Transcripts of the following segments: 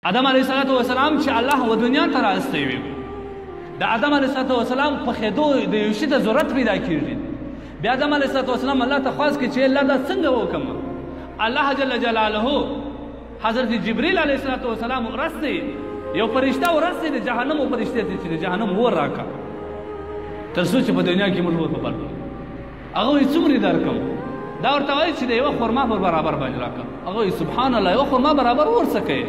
آدم علیه السلام چې الله و دنیا ته راوستی وي د آدم علیه السلام په خېدو د یو شي ته ضرورت پیدا کېږي. بیا آدم علیه السلام الله ته خواست کړي چې الله دا څنګه وکړم. الله جل جلاله حضرت جبریل علیه السلام ورستی یو فرشته ورستی د جهنم فرشته ته چې د جهنم اور راکړه تر څو چې په دنیا کې موږ اور په بل هغه وایي څومره درکړم. دا ورته وایي چې د یوه خرما پر برابر باندې راکړه. هغه وایي سبحان الله یوه خرما برابر اور څه کوي.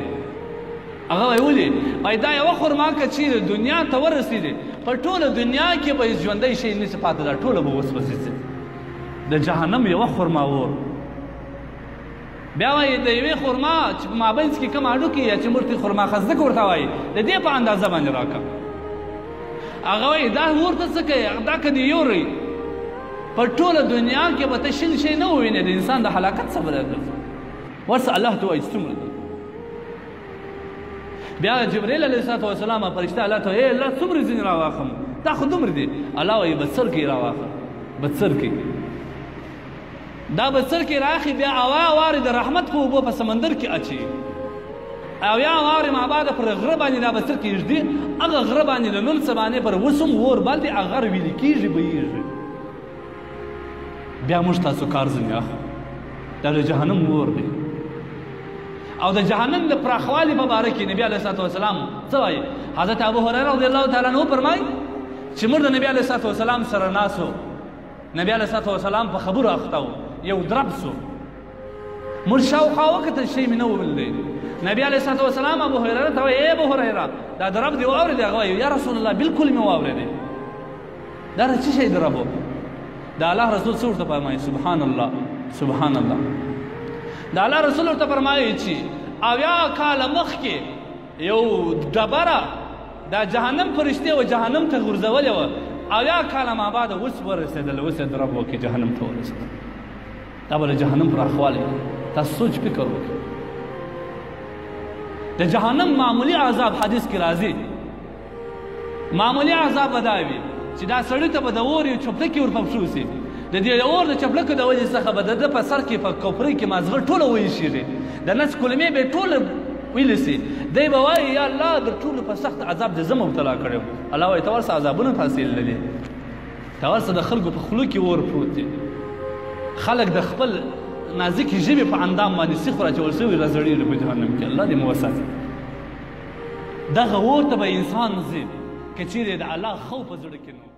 هغه وایي ولې وایي دا یوه خرما که چې دنیا ته ورسېدې په ټوله دنیا کې به ژوندی شی نشي پاتې دا ټوله به وسوځي. د جهنم یوه خرما اور. بیا وایي د یوې خرما چې په مابینځ کې کوم هډوکي یا چې موږ خرما خزدک ورته وایي د دې په اندازه باندې راکړه. هغه وایي دا اور ته څه کوي دا که دې یورئ په ټوله دنیا کې به ته شین شی نه ووینې د انسان د هلاکت سبب ګرځي. ورسه الله ته وایي چې څومره ده. بیا جبریل علیه السلام فرشته الله ته ای الله څومره ځینې راواخم دا خو دومره دي. الله وایي بڅر کې راواخه بڅر کې دا بڅر کې راخي بیا اوا وارې د رحمت په اوبو په سمندر کې اچي او یا وارې مابعده پر غره باندې دا بڅر کې ږدي هغه غره باندې د نن څه باندې پر وسم اور باندې هغه غر ویلې کېږي بهیږي. بیا موږ تاسو کار ځینې اخلو دا د جهنم اور دی. او د جهنم د پراخوالي په باره کې نبي علیه السلام څه وایي. حضرت ابو هریره رضی الله تعالی عنه فرمایي چې موږ د نبي علیه السلام سره ناست وو. نبي علیه السلام په خبرو اخته و. یو درب سو موږ شاوخوا وکتل شی مې نه ولیدی. نبي علیه السلام ابو هریره ته وایي ای ابو هریره دا درب دې واورېدی. هغه وایي یا رسول الله بلکل مې واورېدی. دا د څه شی درب و. د الله رسول څه ورته فرمایي سبحان الله سبحان الله. د الله رسول ورته فرمایي چې اویا کاله مخکې یو ډبره دا جهنم فرشتې و جهنم ته غورځولې وه. اویا کاله مابعده اوس ورسېدله اوس یې درب وکړي جهنم ته ورسېدل. دا به د جهنم پراخوالی تاسو سوچ فکر وکړئ. د جهنم معمولی عذاب حدیث کې راځي. معمولی عذاب به دا وي چې دا سړي ته به د اور یو چپلکې ور په پښو سي. د دې اور د چپلکو د وجې څخه به د ده په سر کې په کوپرۍ کې مازغه ټوله ویشېږي. د نس کلمې به یې ټوله ویلسي. دی به وایي یا الله د ټولو په سخت عذاب د زه مبتلا کړی یم. الله وایي ته ورسه عذابونه حاصل لري. ته ورسه د خلکو په خولو کې اور پروت دی. خلک د خپل نازکې ژبې په اندام باندې سیخ راچول شوي راځړېږي په جهنم کې. الله دې مو وساتي. دغه اور ته به انسان ځي که چیرې د الله خوف په زړه کې نه